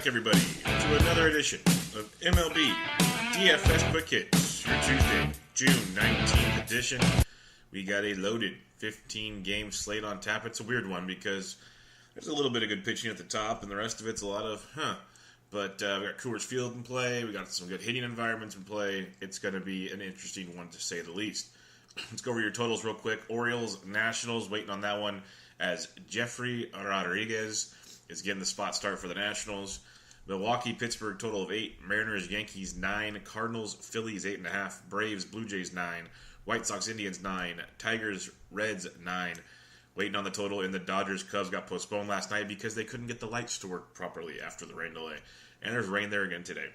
back, everybody, to another edition of MLB DFS Quick Hits, your Tuesday, June 19th edition. We got a loaded 15-game slate on tap. It's a weird one because there's a little bit of good pitching at the top, and the rest of it's a lot of, But we got Coors Field in play. We got some good hitting environments in play. It's going to be an interesting one, to say the least. Let's go over your totals real quick. Orioles, Nationals, waiting on that one as Jeffrey Rodriguez is getting the spot start for the Nationals. Milwaukee, Pittsburgh, total of 8. Mariners, Yankees, 9. Cardinals, Phillies, 8.5. Braves, Blue Jays, 9. White Sox, Indians, 9. Tigers, Reds, 9. Waiting on the total in the Dodgers, Cubs got postponed last night because they couldn't get the lights to work properly after the rain delay. And there's rain there again today.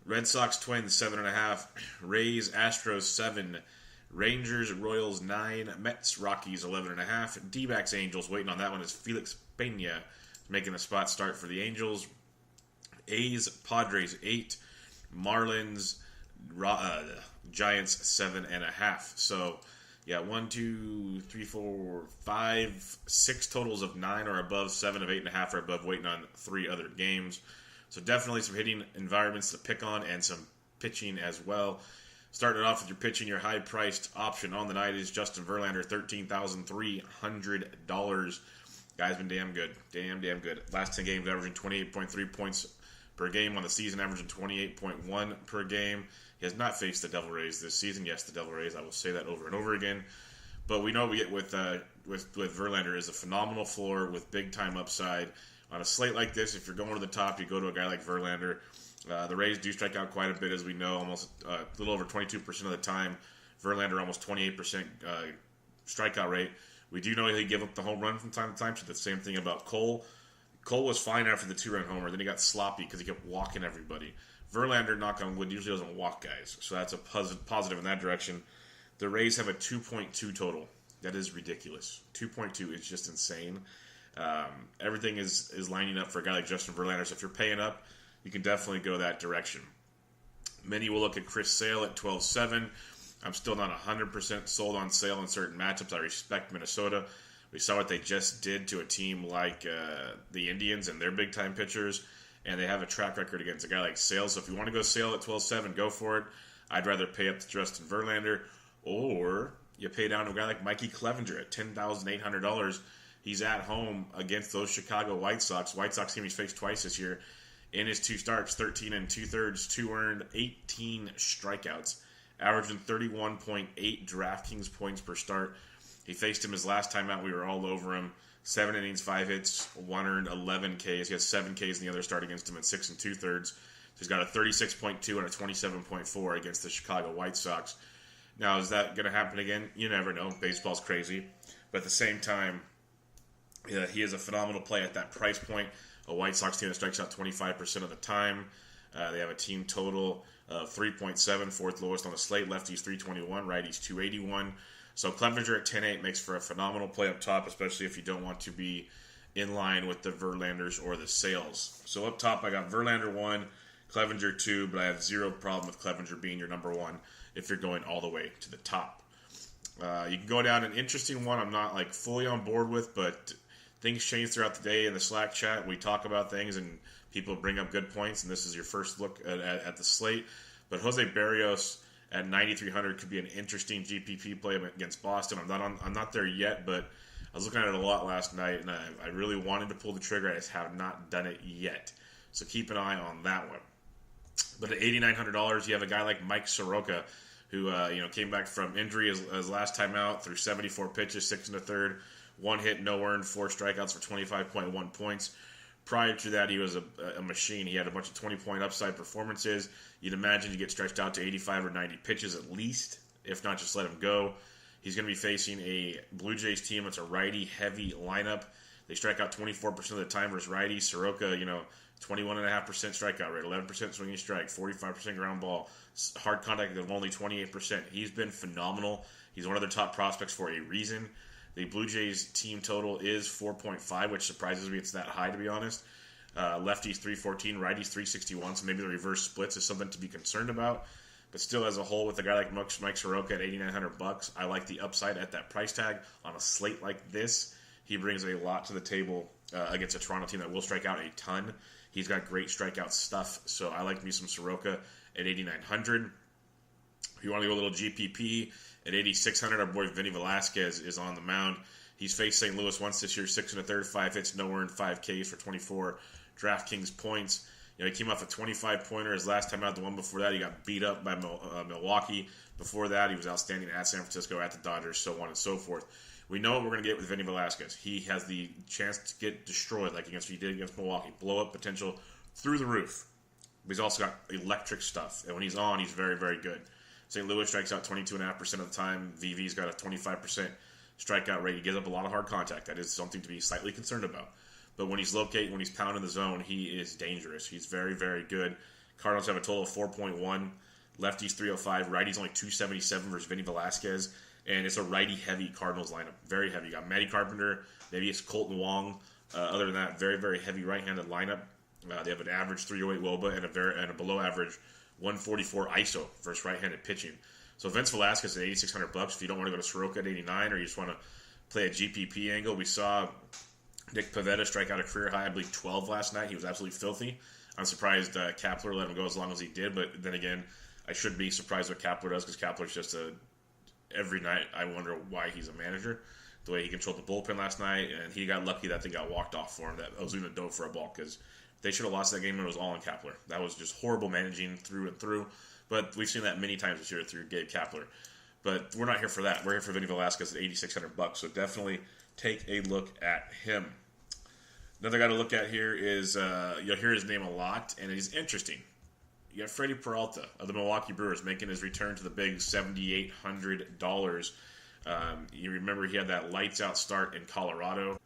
Red Sox, Twins, 7.5. Rays, Astros, 7. Rangers, Royals, 9. Mets, Rockies, 11.5. D-backs, Angels, waiting on that one is Felix Pena making a spot start for the Angels. A's, Padres, 8. Marlins, Giants, 7.5. So, yeah, 1, 2, 3, 4, 5, 6 totals of 9 or above, 7 of 8.5 or above, waiting on 3 other games. So definitely some hitting environments to pick on and some pitching as well. Starting it off with your pitching, your high-priced option on the night is Justin Verlander, $13,300. Guy's been damn good. Damn good. Last 10 games averaging 28.3 points per game on the season, averaging 28.1 per game. He has not faced the Devil Rays this season. Yes, the Devil Rays. I will say that over and over again. But we know what we get with Verlander is a phenomenal floor with big-time upside. On a slate like this, if you're going to the top, you go to a guy like Verlander. The Rays do strike out quite a bit, as we know, almost a little over 22% of the time. Verlander, almost 28% strikeout rate. We do know he give up the home run from time to time, so the same thing about Cole. Cole was fine after the 2-run homer, then he got sloppy because he kept walking everybody. Verlander, knock on wood, usually doesn't walk guys, so that's a positive in that direction. The Rays have a 2.2 total. That is ridiculous. 2.2 is just insane. Everything is lining up for a guy like Justin Verlander, so if you're paying up, you can definitely go that direction. Many will look at Chris Sale at 12-7. I'm still not 100% sold on Sale in certain matchups. I respect Minnesota. We saw what they just did to a team like the Indians and their big-time pitchers, and they have a track record against a guy like Sale. So if you want to go Sale at 12-7, go for it. I'd rather pay up to Justin Verlander, or you pay down to a guy like Mikey Clevinger at $10,800. He's at home against those Chicago White Sox. White Sox team he's faced twice this year. In his 2 starts, 13 2/3, 2 earned, 18 strikeouts, averaging 31.8 DraftKings points per start. He faced him his last time out. We were all over him. 7 innings, 5 hits, 1 earned, 11 Ks. He has 7 Ks in the other start against him at 6 2/3. So he's got a 36.2 and a 27.4 against the Chicago White Sox. Now, is that going to happen again? You never know. Baseball's crazy. But at the same time, he is a phenomenal play at that price point. A White Sox team that strikes out 25% of the time. They have a team total of 3.7, fourth lowest on the slate. Lefties 321, righties 281. So Clevinger at 10-8 makes for a phenomenal play up top, especially if you don't want to be in line with the Verlanders or the Sales. So up top, I got Verlander 1, Clevinger 2, but I have zero problem with Clevinger being your number 1 if you're going all the way to the top. You can go down an interesting one I'm not fully on board with, but things change throughout the day in the Slack chat. We talk about things and people bring up good points, and this is your first look at the slate. But Jose Barrios at 9,300 could be an interesting GPP play against Boston. I'm not there yet, but I was looking at it a lot last night, and I really wanted to pull the trigger. I just have not done it yet. So keep an eye on that one. But at $8,900, you have a guy like Mike Soroka, who came back from injury his last time out, through 74 pitches, 6 1/3. 1 hit, no earned, 4 strikeouts for 25.1 points. Prior to that, he was a machine. He had a bunch of 20-point upside performances. You'd imagine you get stretched out to 85 or 90 pitches at least, if not just let him go. He's going to be facing a Blue Jays team that's a righty-heavy lineup. They strike out 24% of the time versus righties. Soroka, 21.5% strikeout rate, 11% swinging strike, 45% ground ball, hard contact of only 28%. He's been phenomenal. He's one of their top prospects for a reason. The Blue Jays team total is 4.5, which surprises me it's that high, to be honest. Lefties 314, righties 361, so maybe the reverse splits is something to be concerned about. But still, as a whole, with a guy like Mike Soroka at $8,900, I like the upside at that price tag. On a slate like this, he brings a lot to the table against a Toronto team that will strike out a ton. He's got great strikeout stuff, so I like me some Soroka at 8,900. If you want to go a little GPP, at 8,600, our boy Vinny Velasquez is on the mound. He's faced St. Louis once this year, 6 1/3, 5 hits, no earned, 5 Ks for 24 DraftKings points. He came off a 25-pointer his last time out. The one before that, he got beat up by Milwaukee. Before that, he was outstanding at San Francisco, at the Dodgers, so on and so forth. We know what we're going to get with Vinny Velasquez. He has the chance to get destroyed like he did against Milwaukee. Blow-up potential through the roof. But he's also got electric stuff. And when he's on, he's very, very good. St. Louis strikes out 22.5% of the time. VV's got a 25% strikeout rate. He gives up a lot of hard contact. That is something to be slightly concerned about. But when he's located, when he's pounding the zone, he is dangerous. He's very, very good. Cardinals have a total of 4.1. Lefties 305. Righties only 277 versus Vinny Velasquez. And it's a righty-heavy Cardinals lineup. Very heavy. You got Matty Carpenter. Maybe it's Colton Wong. Other than that, very, very heavy right-handed lineup. They have an average 308 WOBA and a below-average 144 ISO versus right-handed pitching. So Vince Velasquez at $8,600. If you don't want to go to Soroka at 89, or you just want to play a GPP angle, we saw Nick Pivetta strike out a career high, I believe 12 last night. He was absolutely filthy. I'm surprised Kapler let him go as long as he did, but then again, I shouldn't be surprised what Kapler does, because Kapler's just every night I wonder why he's a manager. The way he controlled the bullpen last night, and he got lucky that thing got walked off for him. That Ozuna dove for a ball, because they should have lost that game and it was all on Kapler. That was just horrible managing through and through. But we've seen that many times this year through Gabe Kapler. But we're not here for that. We're here for Vinny Velasquez at $8,600. So definitely take a look at him. Another guy to look at here is, you'll hear his name a lot, and he's interesting. You got Freddie Peralta of the Milwaukee Brewers making his return to the big $7,800. You remember he had that lights-out start in Colorado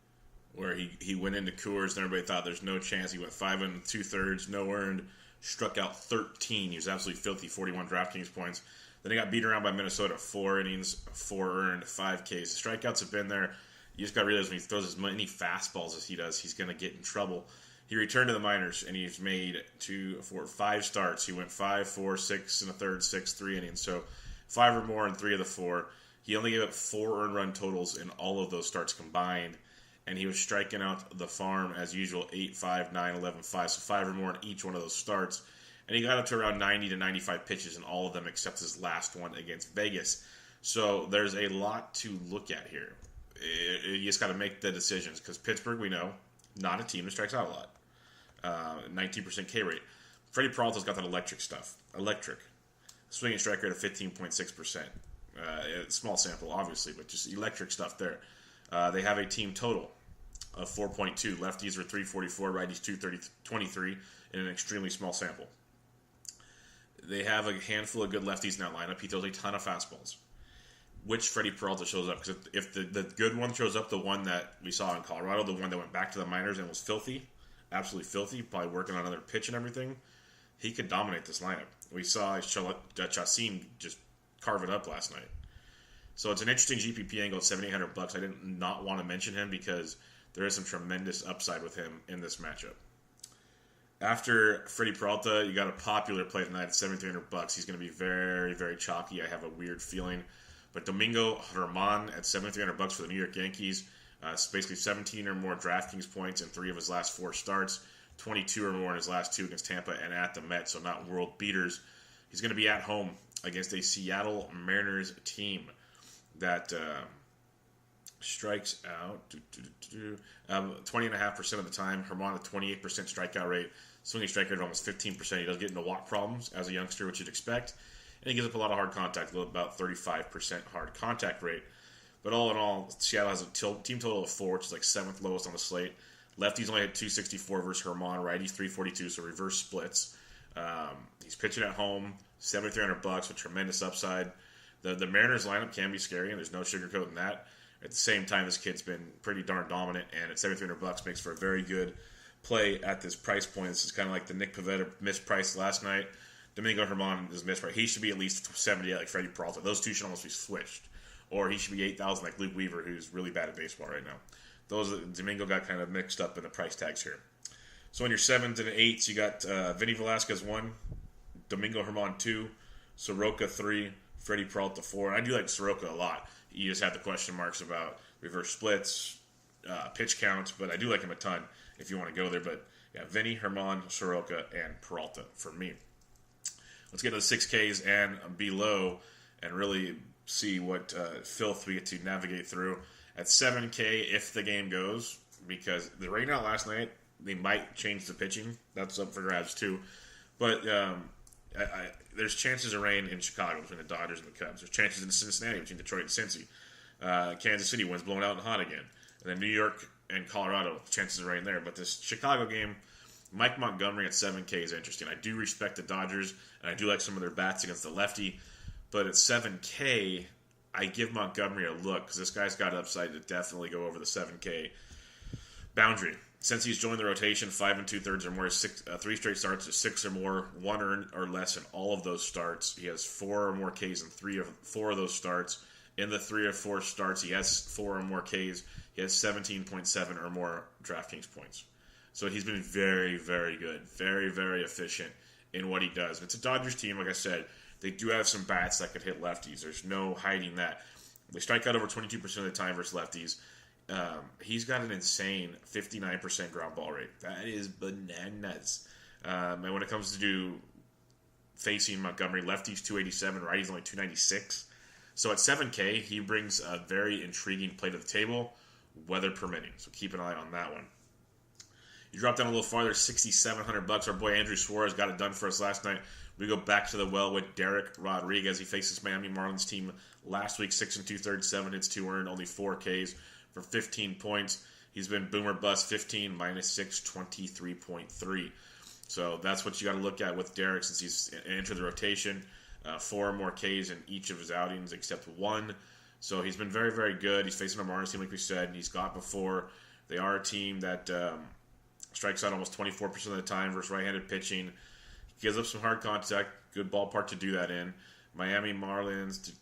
where he went into Coors and everybody thought there's no chance. He went 5 2/3, no earned, struck out 13. He was absolutely filthy, 41 DraftKings points. Then he got beat around by Minnesota, 4 innings, 4 earned, 5 Ks. The strikeouts have been there. You just got to realize when he throws as many fastballs as he does, he's going to get in trouble. He returned to the minors, and he's made 5 starts. He went 5, 4, 6 1/3, 6, 3 innings. So 5 or more in 3 of the 4. He only gave up 4 earned run totals in all of those starts combined. And he was striking out the farm as usual, 8, 5, 9, 11, 5. So 5 or more in each one of those starts. And he got up to around 90 to 95 pitches in all of them except his last one against Vegas. So there's a lot to look at here. You just got to make the decisions, because Pittsburgh, we know, not a team that strikes out a lot. 19% K rate. Freddie Peralta's got that electric stuff. Electric. Swinging strike rate of 15.6%. Small sample, obviously, but just electric stuff there. They have a team total of 4.2. Lefties are 344, righties 223 in an extremely small sample. They have a handful of good lefties in that lineup. He throws a ton of fastballs. Which Freddie Peralta shows up? Because if the good one shows up, the one that we saw in Colorado, the one that went back to the minors and was filthy, absolutely filthy, probably working on another pitch and everything, he could dominate this lineup. We saw Chacin just carve it up last night. So it's an interesting GPP angle at $7,800. I did not want to mention him because there is some tremendous upside with him in this matchup. After Freddie Peralta, you got a popular play tonight at $7,300. He's going to be very, very chalky. I have a weird feeling. But Domingo Germán at $7,300 for the New York Yankees. It's basically 17 or more DraftKings points in 3 of his last 4 starts. 22 or more in his last 2 against Tampa and at the Mets, so not world beaters. He's going to be at home against a Seattle Mariners team that strikes out 20.5% of the time. Germán a 28% strikeout rate. Swinging strike rate of almost 15%. He does get into walk problems as a youngster, which you'd expect. And he gives up a lot of hard contact, about 35% hard contact rate. But all in all, Seattle has a team total of 4, which is like 7th lowest on the slate. Lefties only had 264 versus Germán. Righties 342, so reverse splits. He's pitching at home, $7,300 with tremendous upside. The Mariners lineup can be scary, and there's no sugarcoating that. At the same time, this kid's been pretty darn dominant, and at $7,300 makes for a very good play at this price point. This is kind of like the Nick Pivetta mispriced last night. Domingo Germán is mispriced. He should be at least 70 like Freddie Peralta. Those two should almost be switched. Or he should be 8,000 like Luke Weaver, who's really bad at baseball right now. Domingo got kind of mixed up in the price tags here. So in your 7s and 8s, you got Vinny Velasquez 1, Domingo Germán 2, Soroka 3, Freddie Peralta 4. And I do like Soroka a lot. You just have the question marks about reverse splits, pitch counts, but I do like him a ton if you want to go there. But Yeah, Vinny, Herman, Soroka, and Peralta for me. Let's get to the 6Ks and below and really see what filth we get to navigate through. At 7K, if the game goes, because the rain out last night, they might change the pitching. That's up for grabs too. But there's chances of rain in Chicago between the Dodgers and the Cubs. There's chances in Cincinnati between Detroit and Cincy. Kansas City wind's blowing out and hot again. And then New York and Colorado, chances of rain there. But this Chicago game, Mike Montgomery at 7K is interesting. I do respect the Dodgers, and I do like some of their bats against the lefty. But at 7K, I give Montgomery a look because this guy's got upside to definitely go over the 7K boundary. Since he's joined the rotation, 5 2/3 or more, 3 straight starts, 6 or more, 1 earned or less in all of those starts. He has 4 or more Ks in 3 or 4 of those starts. In the 3 or 4 starts, he has 4 or more Ks. He has 17.7 or more DraftKings points. So he's been very, very good. Very, very efficient in what he does. And it's a Dodgers team, like I said. They do have some bats that could hit lefties. There's no hiding that. They strike out over 22% of the time versus lefties. He's got an insane 59% ground ball rate. That is bananas. And when it comes to facing Montgomery, lefties 287, righties only 296. So at 7K, he brings a very intriguing play to the table, weather permitting. So keep an eye on that one. You drop down a little farther, $6,700. Our boy Andrew Suarez got it done for us last night. We go back to the well with Derek Rodriguez. He faces Miami Marlins team last week, 6 2/3, 7 hits, 2 earned, only 4 Ks for 15 points. He's been boomer bust 15, -6, 23.3. So that's what you got to look at with Derek since he's entered the rotation. 4 or more Ks in each of his outings except 1. So he's been very, very good. He's facing a Marlins team, like we said, and he's got before. They are a team that strikes out almost 24% of the time versus right-handed pitching. He gives up some hard contact. Good ballpark to do that in. Miami Marlins,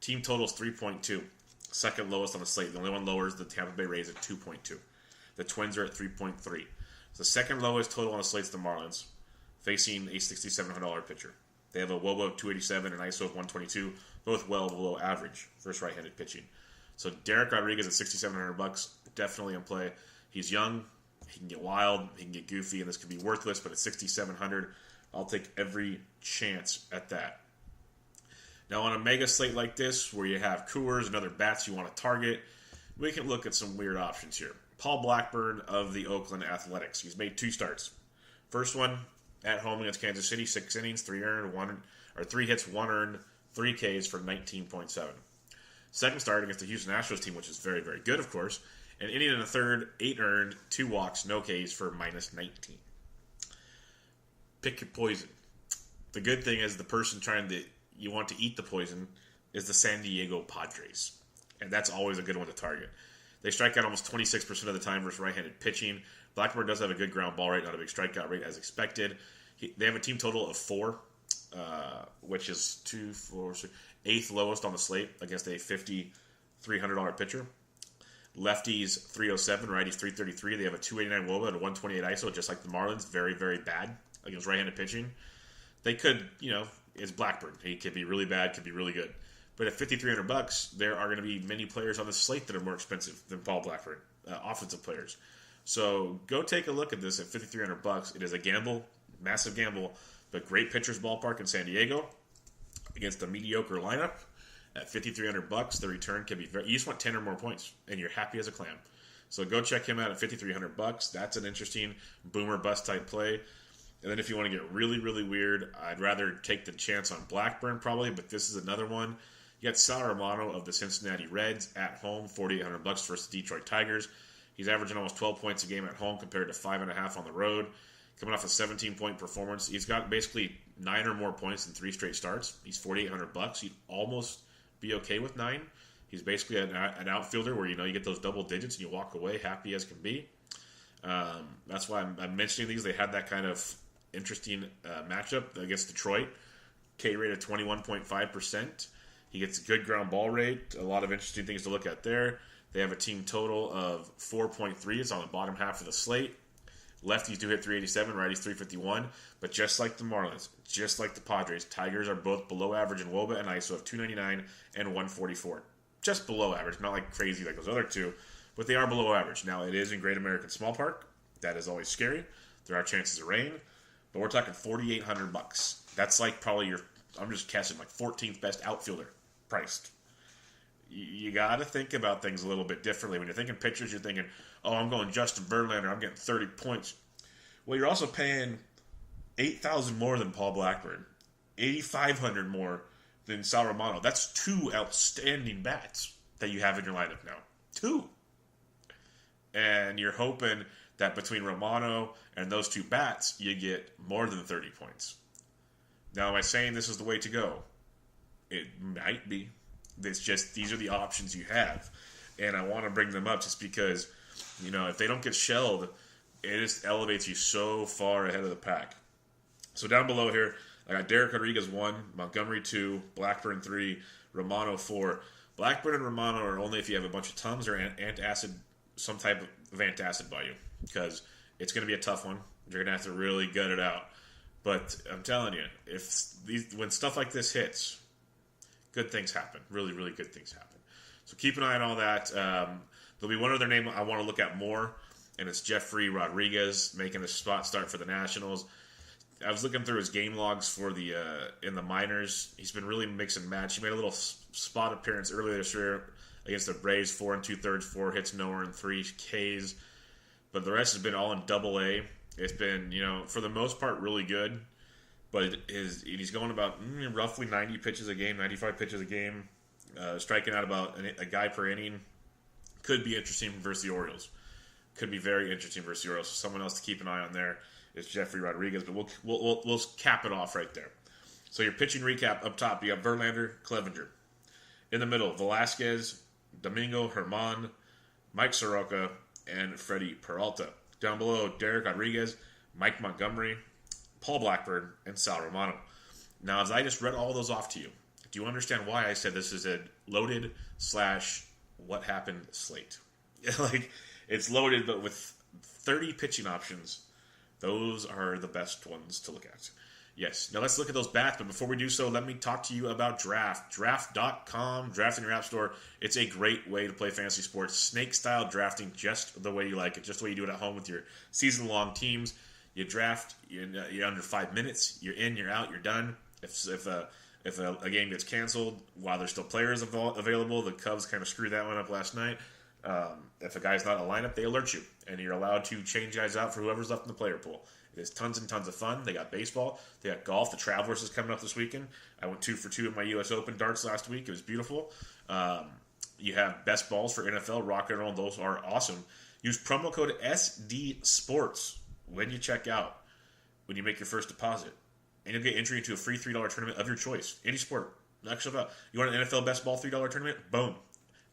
team total is 3.2. Second lowest on the slate. The only one lower is the Tampa Bay Rays at 2.2. The Twins are at 3.3. So the second lowest total on the slate is the Marlins, facing a $6,700 pitcher. They have a WOBA of 287 and ISO of 122, both well below average versus right-handed pitching. So Derek Rodriguez at $6,700, definitely in play. He's young, he can get wild, he can get goofy, and this could be worthless, but at $6,700, I'll take every chance at that. Now on a mega slate like this, where you have Coors and other bats you want to target, we can look at some weird options here. Paul Blackburn of the Oakland Athletics. He's made 2 starts. First one at home against Kansas City, 6 innings, 3 hits, 1 earned, 3 Ks for 19.7. Second start against the Houston Astros team, which is very, very good, of course. An inning and a third, 8 earned, 2 walks, no Ks for -19. Pick your poison. The good thing is the person you want to eat the poison is the San Diego Padres. And that's always a good one to target. They strike out almost 26% of the time versus right-handed pitching. Blackburn does have a good ground ball rate, not a big strikeout rate as expected. They have a team total of 4, which is 2, 4, 6, 8th lowest on the slate against a $5,300 pitcher. Lefties 307, righties 333. They have a 289 WOBA and a 128 ISO, just like the Marlins. Very, very bad against right-handed pitching. They could, it's Blackburn. He could be really bad, could be really good. But at $5,300, there are going to be many players on the slate that are more expensive than Paul Blackburn, offensive players. So go take a look at this at $5,300. It is a gamble, massive gamble, but great pitcher's ballpark in San Diego against a mediocre lineup. At $5,300, the return can be you just want 10 or more points, and you're happy as a clam. So go check him out at $5,300. That's an interesting boomer bust type play. And then if you want to get really, really weird, I'd rather take the chance on Blackburn probably, but this is another one. You got Sal Romano of the Cincinnati Reds at home, $4,800 versus the Detroit Tigers. He's averaging almost 12 points a game at home compared to 5.5 on the road. Coming off a 17-point performance, he's got basically 9 or more points in 3 straight starts. He's $4,800. He'd almost be okay with 9. He's basically an outfielder where you get those double digits and you walk away happy as can be. That's why I'm mentioning these. They had that kind of interesting matchup against Detroit. K rate of 21.5%. He gets a good ground ball rate. A lot of interesting things to look at there. They have a team total of 4.3. It's on the bottom half of the slate. Lefties do hit 387, righties 351. But just like the Marlins, just like the Padres, Tigers are both below average in WOBA and ISO of 299 and 144. Just below average, not like crazy like those other two, but they are below average. Now, it is in Great American Small Park. That is always scary. There are chances of rain, but we're talking $4,800. That's like probably I'm just casting like 14th best outfielder priced. You got to think about things a little bit differently. When you're thinking pitchers, you're thinking, oh, I'm going Justin Verlander, I'm getting 30 points. Well, you're also paying $8,000 more than Paul Blackburn, $8,500 more than Sal Romano. That's two outstanding bats that you have in your lineup now. Two. And you're hoping that between Romano and those two bats, you get more than 30 points. Now, am I saying this is the way to go? It might be. It's just, these are the options you have. And I want to bring them up just because, if they don't get shelled, it just elevates you so far ahead of the pack. So down below here, I got Derek Rodriguez 1, Montgomery 2, Blackburn 3, Romano 4. Blackburn and Romano are only if you have a bunch of Tums or antacid, some type of antacid by you, because it's going to be a tough one. You're going to have to really gut it out. But I'm telling you, when stuff like this hits, good things happen. Really, really good things happen. So keep an eye on all that. There'll be one other name I want to look at more, and it's Jeffrey Rodriguez making a spot start for the Nationals. I was looking through his game logs for in the minors. He's been really mix and match. He made a little spot appearance earlier this year against the Braves, 4 2/3, 4 hits, no earned, 3 Ks. But the rest has been all in Double-A. It's been, for the most part, really good. But he's going about roughly 90 pitches a game, 95 pitches a game, striking out about a guy per inning. Could be interesting versus the Orioles. Could be very interesting versus the Orioles. So someone else to keep an eye on there is Jeffrey Rodriguez. But we'll cap it off right there. So your pitching recap up top, you have Verlander, Clevenger. In the middle, Velasquez, Domingo, Herman, Mike Soroka, and Freddie Peralta. Down below, Derek Rodriguez, Mike Montgomery, Paul Blackburn, and Sal Romano. Now, as I just read all those off to you, do you understand why I said this is a loaded / what happened slate? It's loaded, but with 30 pitching options, those are the best ones to look at. Yes. Now let's look at those bats, but before we do so, let me talk to you about Draft. Draft.com, draft in your app store. It's a great way to play fantasy sports. Snake-style drafting, just the way you like it, just the way you do it at home with your season-long teams. You draft, you're under 5 minutes, you're in, you're out, you're done. If a game gets canceled while there's still players available, the Cubs kind of screwed that one up last night. If a guy's not in a lineup, they alert you, and you're allowed to change guys out for whoever's left in the player pool. It is tons and tons of fun. They got baseball. They got golf. The Travelers is coming up this weekend. I went 2 for 2 in my U.S. Open darts last week. It was beautiful. You have best balls for NFL, rock and roll. Those are awesome. Use promo code SD Sports when you check out, when you make your first deposit. And you'll get entry into a free $3 tournament of your choice. Any sport. You want an NFL best ball $3 tournament? Boom.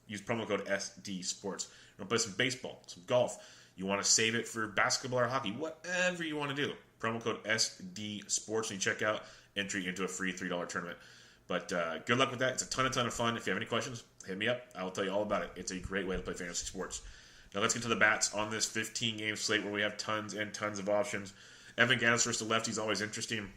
Use promo code SD Sports. You want to play some baseball, some golf. You want to save it for basketball or hockey, whatever you want to do. Promo code SD Sports when you check out, entry into a free $3 tournament. But good luck with that. It's a ton of fun. If you have any questions, hit me up. I will tell you all about it. It's a great way to play fantasy sports. Now let's get to the bats on this 15-game slate where we have tons and tons of options. Evan Gattis versus the lefty is always interesting.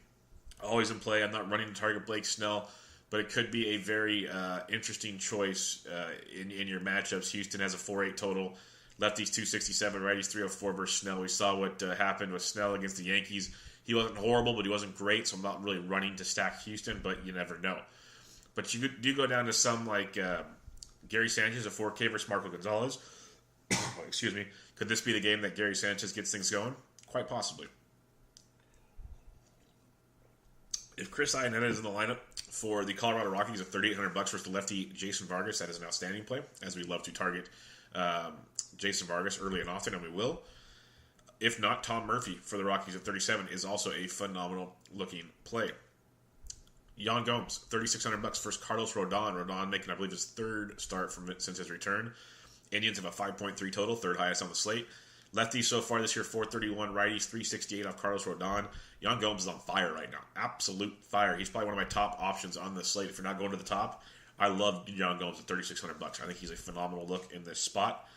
Always in play. I'm not running to target Blake Snell, but it could be a very interesting choice in your matchups. Houston has a 4.8 total. Lefties 267, righties 304 versus Snell. We saw what happened with Snell against the Yankees. He wasn't horrible, but he wasn't great, so I'm not really running to stack Houston, but you never know. But you do go down to some like Gary Sanchez, a 4K versus Marco Gonzalez. Excuse me. Could this be the game that Gary Sanchez gets things going? Quite possibly. If Chris Iannetta is in the lineup for the Colorado Rockies at $3,800 versus the lefty Jason Vargas, that is an outstanding play, as we love to target Jason Vargas early and often, and we will. If not, Tom Murphy for the Rockies at 37 is also a phenomenal looking play. Yan Gomes, $3,600 versus Carlos Rodon. Rodon making, I believe, his third start since his return. Indians have a 5.3 total, third highest on the slate. Lefties so far this year, 431. Righties, 368 off Carlos Rodon. Yan Gomes is on fire right now. Absolute fire. He's probably one of my top options on the slate. If you're not going to the top, I love Yan Gomes at $3,600. I think he's a phenomenal look in this spot.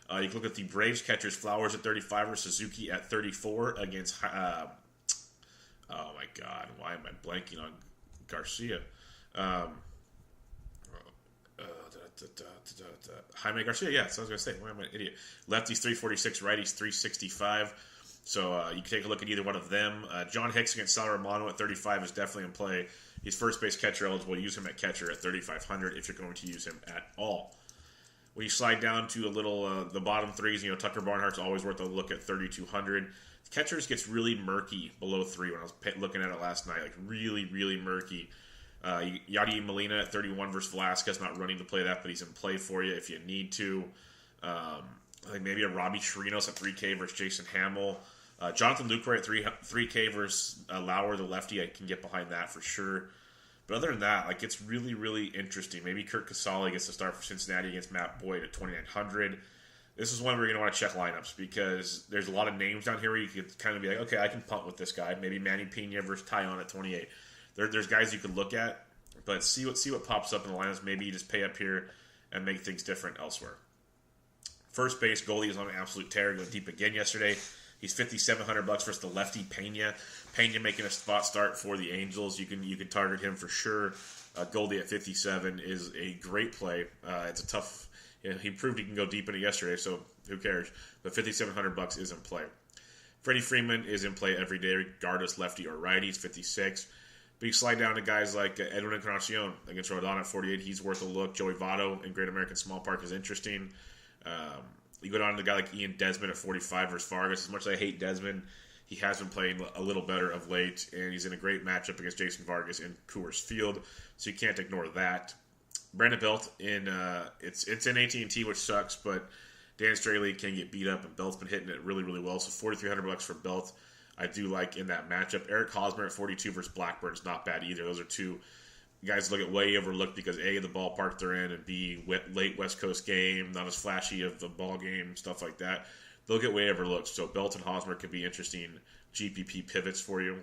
You can look at the Braves catchers, Flowers at 35 or Suzuki at 34 against, oh my God, why am I blanking on Garcia? Jaime Garcia, yeah, that's what I was going to say. Why am I an idiot? Lefties 346, righties 365. So you can take a look at either one of them. John Hicks against Sal Romano at 35 is definitely in play. He's first base catcher eligible. Use him at catcher at 3,500 if you're going to use him at all. When you slide down to a little the bottom threes, Tucker Barnhart's always worth a look at 3,200. Catchers gets really murky below 3 when I was looking at it last night. Like really, really murky. Yadier Molina at 31 versus Velasquez. Not running to play that, but he's in play for you if you need to. I think maybe a Robbie Chirinos at 3K versus Jason Hamill. Jonathan Lucroy at 3K versus Lauer, the lefty. I can get behind that for sure. But other than that, it's really, really interesting. Maybe Kurt Casale gets to start for Cincinnati against Matt Boyd at 2,900. This is one where you're going to want to check lineups because there's a lot of names down here where you could kind of be like, okay, I can punt with this guy. Maybe Manny Pena versus Taillon at 28. There's guys you could look at, but see what pops up in the lineups. Maybe you just pay up here and make things different elsewhere. First base, goalie is on an absolute tear. Going deep again yesterday. He's $5,700 versus the lefty Pena. Pena making a spot start for the Angels. You can target him for sure. Goldie at 57 is a great play. It's a tough. He proved he can go deep in it yesterday, so who cares? But $5,700 is in play. Freddie Freeman is in play every day, regardless lefty or righty. He's 56. But you slide down to guys like Edwin Encarnacion against Rodon at 48. He's worth a look. Joey Votto in Great American Small Park is interesting. You go down to a guy like Ian Desmond at 45 versus Vargas. As much as I hate Desmond, he has been playing a little better of late, and he's in a great matchup against Jason Vargas in Coors Field, so you can't ignore that. Brandon Belt in it's in AT&T, which sucks, but Dan Straley can get beat up, and Belt's been hitting it really, really well. So $4,300 for Belt, I do like in that matchup. Eric Hosmer at 42 versus Blackburn is not bad either. Those are two guys look at way overlooked because A, the ballpark they're in, and B, late West Coast game, not as flashy of the ball game, stuff like that. They'll get way overlooked. So Belt and Hosmer could be interesting GPP pivots for you.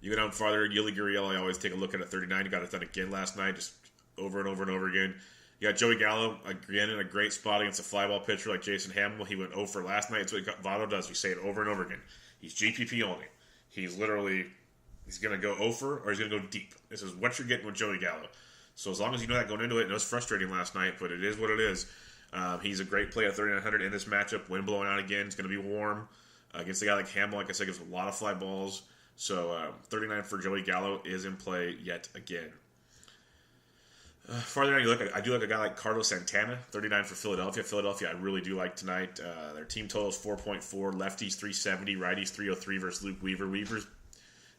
You go down farther, Yuli Gurriel, I always take a look at 39. He got it done again last night, just over and over and over again. You got Joey Gallo, again, in a great spot against a fly ball pitcher like Jason Hamill. He went 0 for last night. That's what Votto does. We say it over and over again. He's GPP only. He's going to go 0 for, or he's going to go deep. This is what you're getting with Joey Gallo. So as long as you know that going into it, and it was frustrating last night, but it is what it is. He's a great play at 3,900 in this matchup. Wind blowing out again. It's going to be warm. Against a guy like Hamill, like I said, gives a lot of fly balls. So 39 for Joey Gallo is in play yet again. Farther down you look, I do like a guy like Carlos Santana, 39 for Philadelphia. Philadelphia, I really do like tonight. Their team total is 4.4. Lefties 370, righties 303 versus Luke Weaver.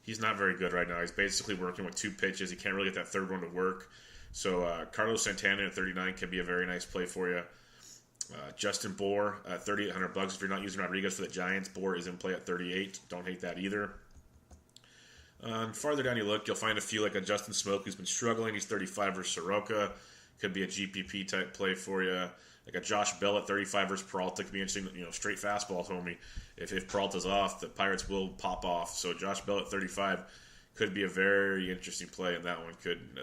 He's not very good right now. He's basically working with 2 pitches. He can't really get that third one to work. So Carlos Santana at 39 can be a very nice play for you. Justin Bour at $3,800. If you're not using Rodriguez for the Giants, Bour is in play at 38. Don't hate that either. Farther down you look, you'll find a few like a Justin Smoke who's been struggling. He's 35 versus Soroka. Could be a GPP type play for you. Like a Josh Bell at 35 versus Peralta could be interesting. Straight fastball, homie. If Peralta's off, the Pirates will pop off. So Josh Bell at 35 could be a very interesting play in that one.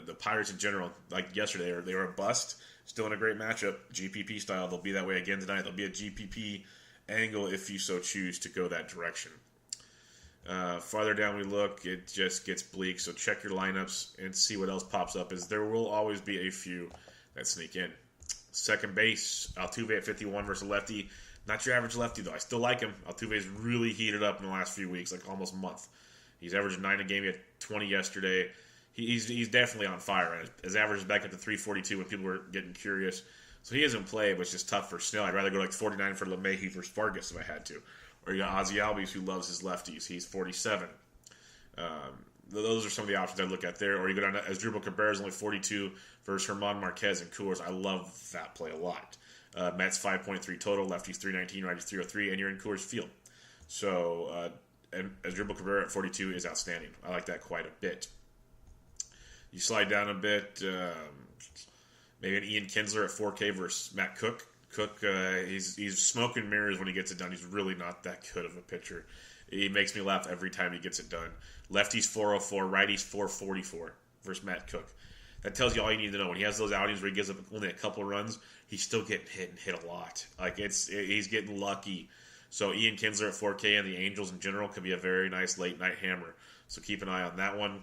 The Pirates in general, like yesterday, they were a bust. Still in a great matchup, GPP style. They'll be that way again tonight. There'll be a GPP angle if you so choose to go that direction. Farther down we look, it just gets bleak. So check your lineups and see what else pops up. As there will always be a few that sneak in. Second base, Altuve at 51 versus lefty. Not your average lefty though. I still like him. Altuve's really heated up in the last few weeks, like almost a month. He's averaging 9 a game. He had 20 yesterday. He's definitely on fire. His average is back up to 342 when people were getting curious. So he is in play, but it's just tough for Snell. I'd rather go like 49 for LeMahieu versus Vargas if I had to. Or you got Ozzie Albies, who loves his lefties. He's 47. Those are some of the options I look at there. Or you go down to Asdrubal Cabrera is only 42 versus Herman Marquez and Coors. I love that play a lot. Mets 5.3 total, lefties 319, righties 303, and you're in Coors Field. So Asdrubal Cabrera at 42 is outstanding. I like that quite a bit. You slide down a bit, maybe an Ian Kinsler at 4K versus Matt Cook. Cook, he's smoke and mirrors when he gets it done. He's really not that good of a pitcher. He makes me laugh every time he gets it done. Lefties 404, righties 444 versus Matt Cook. That tells you all you need to know. When he has those outings where he gives up only a couple runs, he's still getting hit and hit a lot. He's getting lucky. So Ian Kinsler at 4K and the Angels in general could be a very nice late night hammer. So keep an eye on that one.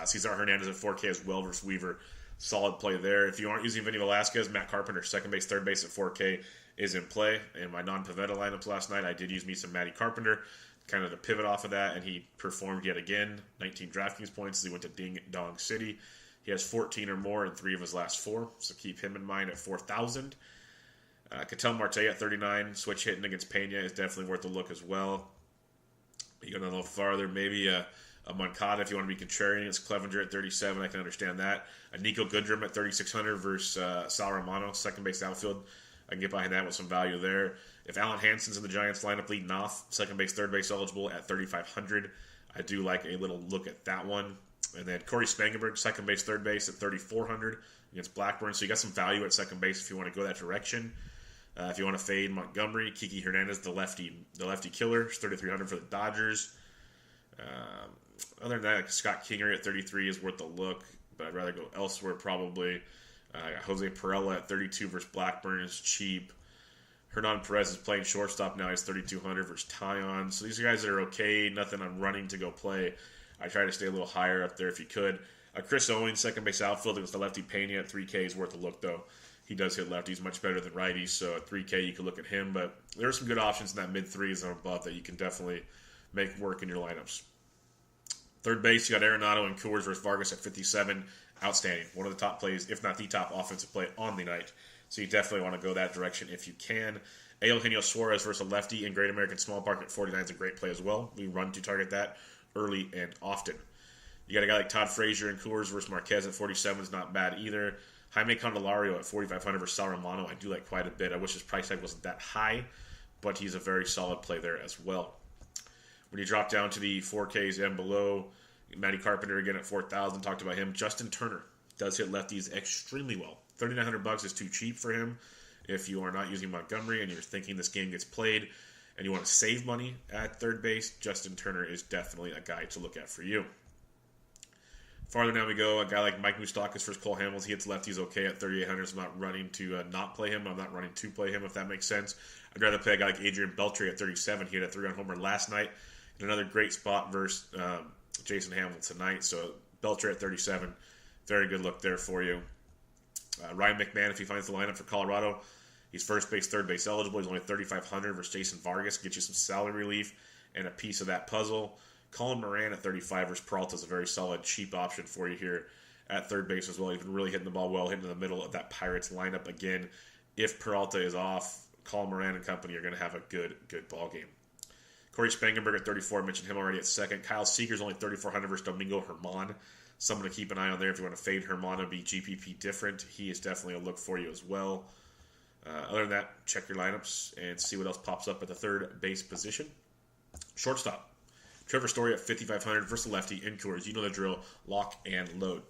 Cesar Hernandez at 4K as well versus Weaver. Solid play there. If you aren't using Vinny Velasquez, Matt Carpenter, second base, third base at 4K is in play. In my non-Pavetta lineups last night, I did use me some Matty Carpenter, kind of to pivot off of that, and he performed yet again. 19 DraftKings points as he went to Ding Dong City. He has 14 or more in 3 of his last 4, so keep him in mind at 4,000. Ketel Marte at 39, switch hitting against Pena is definitely worth a look as well. You go a little farther, maybe a Moncada if you want to be contrarian. It's Clevenger at 37, I can understand that. A Nico Goodrum at 3,600 versus Sal Romano, second base outfield. I can get behind that with some value there. If Alan Hansen's in the Giants lineup leading off, second base, third base eligible at 3,500, I do like a little look at that one. And then Corey Spangenberg, second base, third base at 3,400 against Blackburn. So you got some value at second base if you want to go that direction. If you want to fade Montgomery, Kiki Hernandez, the lefty killer, 3,300 for the Dodgers. Other than that, Scott Kingery at 33 is worth a look, but I'd rather go elsewhere probably. Jose Perella at 32 versus Blackburn is cheap. Hernan Perez is playing shortstop now. He's 3,200 versus Tyon. So these are guys that are okay. Nothing I'm running to go play. I try to stay a little higher up there if you could. Chris Owens, second base outfield against the lefty Pena at 3K is worth a look, though. He does hit lefties much better than righties, so at 3K you could look at him. But there are some good options in that mid-3s and above that you can definitely make work in your lineups. Third base, you got Arenado and Coors versus Vargas at 57. Outstanding. One of the top plays, if not the top offensive play on the night. So you definitely want to go that direction if you can. Eugenio Suarez versus a lefty in Great American Small Park at 49 is a great play as well. We run to target that early and often. You got a guy like Todd Frazier and Coors versus Marquez at 47 is not bad either. Jaime Candelario at 4,500 versus Sal Romano I do like quite a bit. I wish his price tag wasn't that high, but he's a very solid play there as well. When you drop down to the 4Ks and below, Matty Carpenter again at 4,000, talked about him. Justin Turner does hit lefties extremely well. $3,900 is too cheap for him. If you are not using Montgomery and you're thinking this game gets played and you want to save money at third base, Justin Turner is definitely a guy to look at for you. Farther down we go, a guy like Mike Moustakas versus Cole Hamels. He hits lefties okay at 3,800, so I'm not running to not play him. I'm not running to play him, if that makes sense. I'd rather play a guy like Adrian Beltre at 37. He had a 3-run homer last night. And another great spot versus Jason Hamill tonight. So Beltre at 37, very good look there for you. Ryan McMahon, if he finds the lineup for Colorado, he's first base, third base eligible. He's only 3,500 versus Jason Vargas. Get you some salary relief and a piece of that puzzle. Colin Moran at 35 versus Peralta is a very solid, cheap option for you here at third base as well. He's been really hitting the ball well, hitting in the middle of that Pirates lineup again. If Peralta is off, Colin Moran and company are going to have a good ball game. Corey Spangenberg at 34, I mentioned him already at second. Kyle Seager's only 3,400 versus Domingo Germán. Someone to keep an eye on there if you want to fade Germán and be GPP different. He is definitely a look for you as well. Other than that, check your lineups and see what else pops up at the third base position. Shortstop. Trevor Story at 5,500 versus lefty in Coors. You know the drill. Lock and load.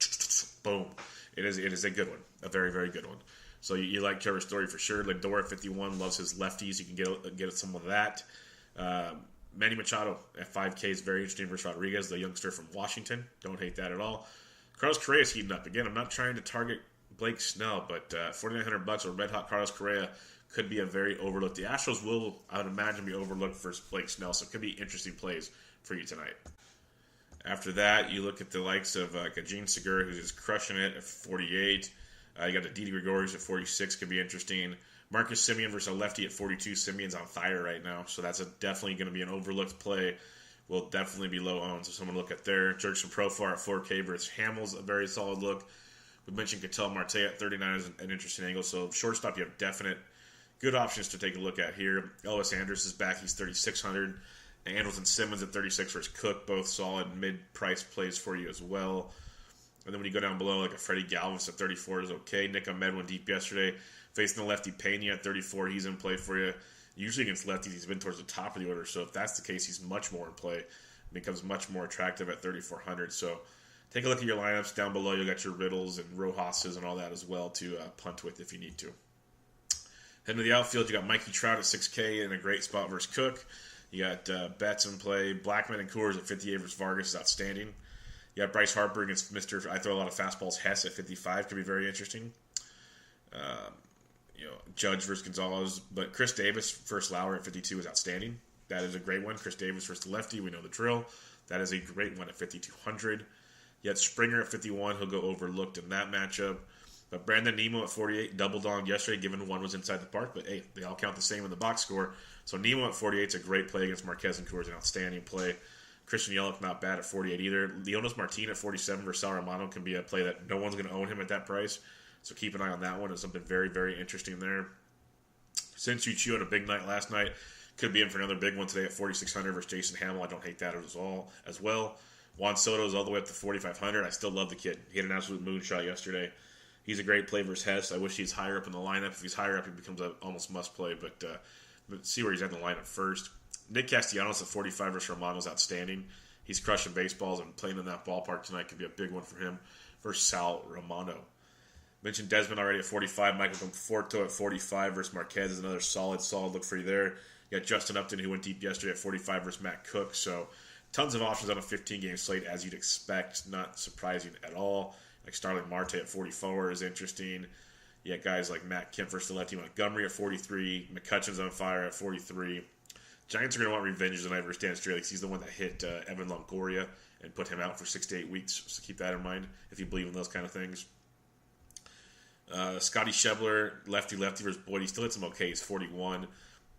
Boom. It is a good one. A very, very good one. So you like Trevor Story for sure. Lindor at 51 loves his lefties. You can get some of that. Manny Machado at 5K is very interesting versus Rodriguez, the youngster from Washington. Don't hate that at all. Carlos Correa is heating up. Again, I'm not trying to target Blake Snell, but $4,900 or red hot Carlos Correa could be a very overlooked. The Astros will, I would imagine, be overlooked versus Blake Snell, so it could be interesting plays for you tonight. After that, you look at the likes of Gene Segura, who's just crushing it at 48. You got the Didi Gregorius at 46, could be interesting. Marcus Semien versus a lefty at 42. Semien's on fire right now, so that's definitely going to be an overlooked play. Will definitely be low owned, so someone to look at there. Jurickson Profar at 4K versus Hamels, a very solid look. We mentioned Ketel Marte at 39 is an interesting angle, so shortstop you have definite good options to take a look at here. Elvis Andrus is back, he's 3,600. And Andrelton Simmons at 36 versus Cook, both solid mid-price plays for you as well. And then when you go down below, like a Freddie Galvis at 34 is okay. Nick Ahmed went deep yesterday. Facing the lefty Pena at 34, he's in play for you. Usually against lefties, he's been towards the top of the order. So if that's the case, he's much more in play. Becomes much more attractive at 3,400. So take a look at your lineups. Down below, you got your Riddles and Rojas's and all that as well to punt with if you need to. Heading to the outfield, you got Mikey Trout at 6K in a great spot versus Cook. You got Betts in play. Blackman and Coors at 58 versus Vargas is outstanding. You got Bryce Harper against Mr. I throw a lot of fastballs. Hess at 55 could be very interesting. Judge versus Gonzalez. But Chris Davis versus Lauer at 52 is outstanding. That is a great one. Chris Davis versus the lefty. We know the drill. That is a great one at 5,200. You had Springer at 51. He'll go overlooked in that matchup. But Brandon Nimmo at 48 doubled on yesterday, given one was inside the park. But hey, they all count the same in the box score. So Nimmo at 48 is a great play against Marquez and Coors, an outstanding play. Christian Yelich not bad at 48 either. Leonis Martin at 47 versus Sal Romano can be a play that no one's going to own him at that price. So keep an eye on that one. It's something very, very interesting there. Since Yu Chu had a big night last night, could be in for another big one today at 4,600 versus Jason Hamill. I don't hate that as well. Juan Soto is all the way up to 4,500. I still love the kid. He had an absolute moonshot yesterday. He's a great play versus Hess. I wish he's higher up in the lineup. If he's higher up, he becomes an almost must play. But see where he's at in the lineup first. Nick Castellanos at 45 versus Romano is outstanding. He's crushing baseballs, and playing in that ballpark tonight could be a big one for him versus Sal Romano. Mentioned Desmond already at 45. Michael Conforto at 45 versus Marquez is another solid look for you there. You got Justin Upton, who went deep yesterday at 45 versus Matt Cook. So tons of options on a 15-game slate, as you'd expect. Not surprising at all. Like Starling Marte at 44 is interesting. You got guys like Matt Kemp versus the lefty Montgomery at 43. McCutcheon's on fire at 43. Giants are going to want revenge tonight versus Dan Strelix. He's the one that hit Evan Longoria and put him out for 6 to 8 weeks. So keep that in mind if you believe in those kind of things. Scotty Schebler, lefty versus Boyd. He still hit some okay. He's 41.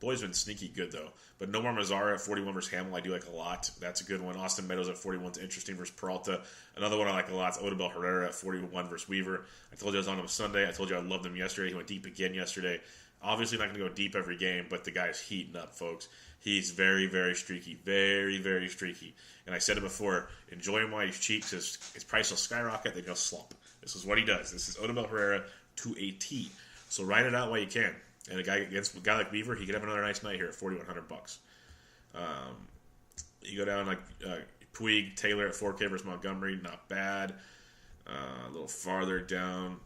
Boyd's been sneaky good, though. But Nomar Mazara at 41 versus Hamill, I do like a lot. That's a good one. Austin Meadows at 41 is interesting versus Peralta. Another one I like a lot is Odubel Herrera at 41 versus Weaver. I told you I was on him Sunday. I told you I loved him yesterday. He went deep again yesterday. Obviously not going to go deep every game, but the guy's heating up, folks. He's very, very streaky. Very, very streaky. And I said it before, enjoy him while he's cheap, because his price will skyrocket, then he'll slump. This is what he does. This is Odubel Herrera to a T. So ride it out while you can. And against a guy like Weaver, he could have another nice night here at $4,100. You go down like Puig, Taylor at 4K versus Montgomery, not bad. A little farther down,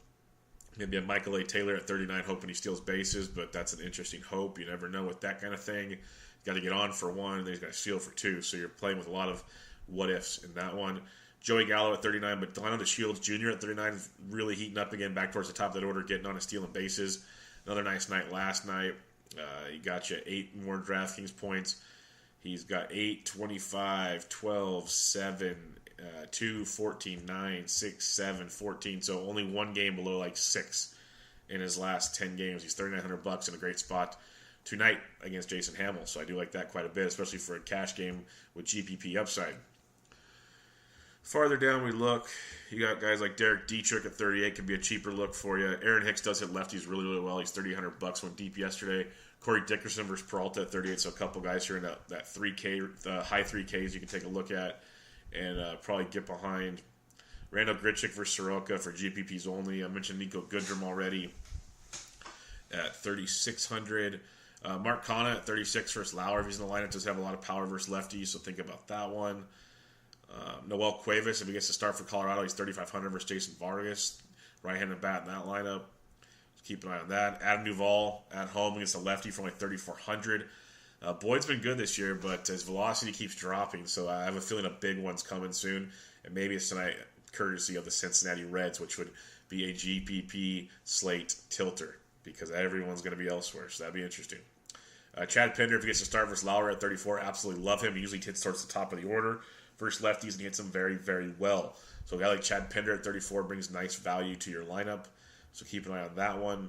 maybe a Michael A. Taylor at 39, hoping he steals bases, but that's an interesting hope. You never know with that kind of thing. You got to get on for one, and then he's got to steal for two. So you're playing with a lot of what ifs in that one. Joey Gallo at 39, but Delano DeShields Jr. at 39 is really heating up again, back towards the top of that order, getting on and stealing bases. Another nice night last night. He got you 8 more DraftKings points. He's got 8, 25, 12, 7, 2, 14, 9, 6, 7, 14. So only one game below like 6 in his last 10 games. He's $3,900 in a great spot tonight against Jason Hamill. So I do like that quite a bit, especially for a cash game with GPP upside. Farther down we look, you got guys like Derek Dietrich at 38, can be a cheaper look for you. Aaron Hicks does hit lefties really, really well. He's $3,800, went deep yesterday. Corey Dickerson versus Peralta at 38, so a couple guys here in that 3K, the high 3Ks you can take a look at and probably get behind. Randall Grichuk versus Soroka for GPPs only. I mentioned Nico Goodrum already at 3,600. Mark Canha at 36 versus Lauer. If he's in the lineup, does have a lot of power versus lefties, so think about that one. Noel Cuevas, if he gets to start for Colorado, he's 3,500 versus Jason Vargas. Right-handed bat in that lineup. Keep an eye on that. Adam Duvall at home against a lefty for only 3,400. Boyd's been good this year, but his velocity keeps dropping, so I have a feeling a big one's coming soon. And maybe it's tonight, courtesy of the Cincinnati Reds, which would be a GPP slate tilter, because everyone's going to be elsewhere, so that'd be interesting. Chad Pinder, if he gets to start versus Lauer at 34, absolutely love him. He usually hits towards the top of the order versus lefties, and he hits them very, very well. So a guy like Chad Pinder at 34 brings nice value to your lineup. So keep an eye on that one.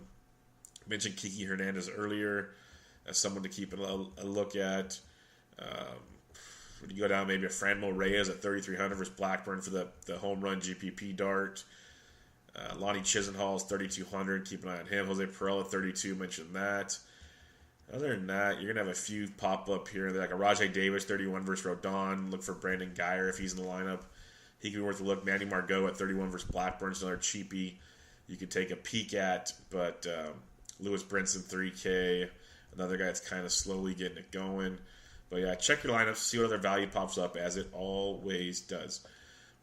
I mentioned Kiki Hernandez earlier as someone to keep a look at. When you go down, maybe a Franmil Reyes at 3,300 versus Blackburn for the home run GPP dart. Lonnie Chisenhall is 3,200. Keep an eye on him. Jose Perel at 32. Mentioned that. Other than that, you're going to have a few pop up here. Like a Rajai Davis, 31 versus Rodon. Look for Brandon Geyer if he's in the lineup. He could be worth a look. Manny Margot at 31 versus Blackburn is another cheapie you could take a peek at. But Lewis Brinson, 3K. Another guy that's kind of slowly getting it going. But yeah, check your lineups, see what other value pops up, as it always does.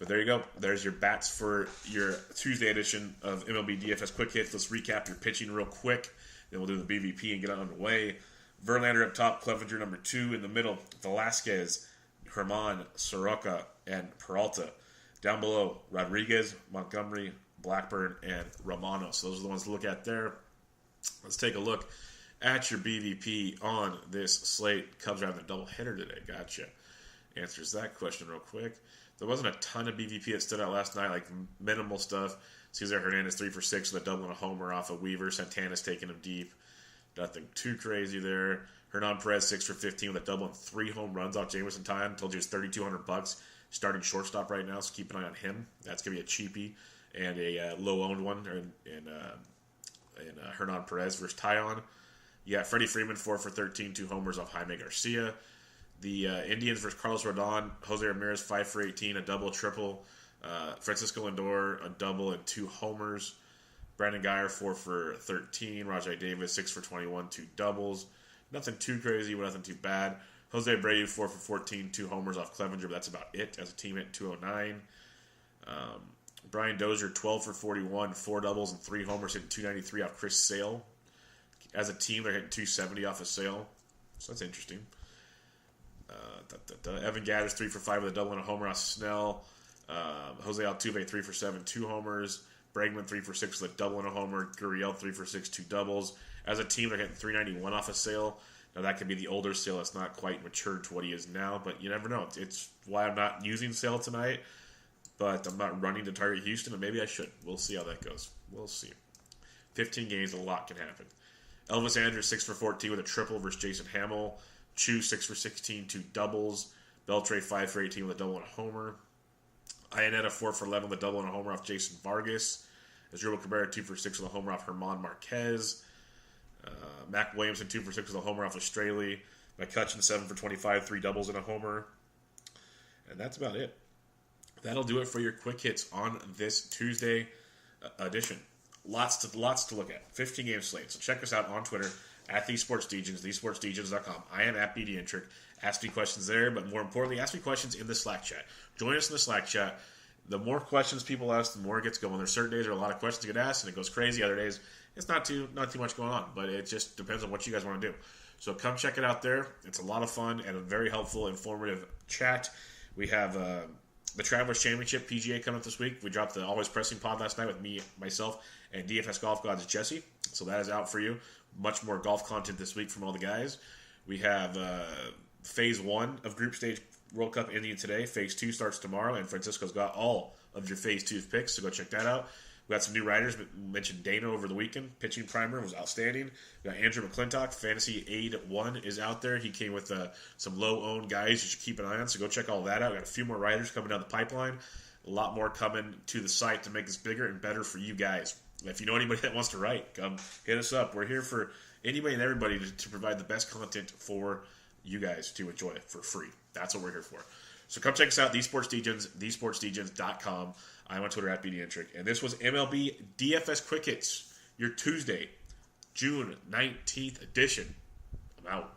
But there you go. There's your bats for your Tuesday edition of MLB DFS Quick Hits. Let's recap your pitching real quick. Then we'll do the BVP and get on the way. Verlander up top, Clevenger number 2 in the middle. Velasquez, Herman, Soroka, and Peralta. Down below, Rodriguez, Montgomery, Blackburn, and Romano. So those are the ones to look at there. Let's take a look at your BVP on this slate. Cubs are having a doubleheader today. Gotcha. Answers that question real quick. There wasn't a ton of BVP that stood out last night, like minimal stuff. Cesar Hernandez 3 for 6 with a double and a homer off of Weaver. Santana's taking him deep. Nothing too crazy there. Hernan Perez 6 for 15 with a double and 3 home runs off Jameson Tyon. Told you it's $3,200 starting shortstop right now, so keep an eye on him. That's going to be a cheapie and a low-owned one in Hernan Perez versus Tyon. You got Freddie Freeman 4 for 13, 2 homers off Jaime Garcia. The Indians versus Carlos Rodon. Jose Ramirez 5 for 18, a double, triple. Francisco Lindor, a double and 2 homers. Brandon Guyer 4 for 13. Rajai Davis 6 for 21, 2 doubles. Nothing too crazy, but nothing too bad. Jose Abreu 4 for 14, 2 homers off Clevenger, but that's about it as a team hitting 209. Brian Dozier 12 for 41, 4 doubles and 3 homers, hitting 293 off Chris Sale. As a team, they're hitting 270 off of Sale, so that's interesting. Evan Gaddis 3 for 5 with a double and a homer off Snell. Jose Altuve 3 for 7, 2 homers. Bregman 3 for 6 with a double and a homer. Gurriel 3 for 6, 2 doubles. As a team, they're hitting 391 off of Sale. Now, that could be the older Sale that's not quite matured to what he is now, but you never know. It's why I'm not using Sale tonight, but I'm not running to target Houston, and maybe I should. We'll see how that goes. We'll see. 15 games, a lot can happen. Elvis Andrus 6 for 14 with a triple versus Jason Hamill. Chu 6 for 16, 2 doubles. Beltre 5 for 18 with a double and a homer. Iannetta 4 for 11 with a double and a homer off Jason Vargas. Asdrubal Cabrera 2 for 6 with a homer off Herman Marquez. Mac Williamson 2 for 6 with a homer off of Straley. McCutcheon 7 for 25, 3 doubles and a homer. And that's about it. That'll do it for your quick hits on this Tuesday edition. Lots to look at. 15 game slate. So check us out on Twitter at TheSportsDegens, TheSportsDegens.com. I am at BDintric. Ask me questions there, but more importantly, ask me questions in the Slack chat. Join us in the Slack chat. The more questions people ask, the more it gets going. There's certain days there are a lot of questions get asked, and it goes crazy. Other days, it's not too much going on, but it just depends on what you guys want to do. So come check it out there. It's a lot of fun and a very helpful, informative chat. We have the Travelers Championship PGA coming up this week. We dropped the Always Pressing pod last night with me, myself, and DFS Golf Gods Jesse. So that is out for you. Much more golf content this week from all the guys. We have Phase 1 of Group Stage World Cup ending today. Phase 2 starts tomorrow, and Francisco's got all of your Phase 2 picks, so go check that out. We got some new riders. We mentioned Dana over the weekend. Pitching primer was outstanding. We got Andrew McClintock. Fantasy Aid 1 is out there. He came with some low-owned guys you should keep an eye on, so go check all that out. We got a few more riders coming down the pipeline. A lot more coming to the site to make this bigger and better for you guys. If you know anybody that wants to write, come hit us up. We're here for anybody and everybody to provide the best content for you guys to enjoy for free. That's what we're here for. So come check us out, TheSportsDegens, TheSportsDegens.com. I'm on Twitter at BDintric. And this was MLB DFS Quick Hits, your Tuesday, June 19th edition. I'm out.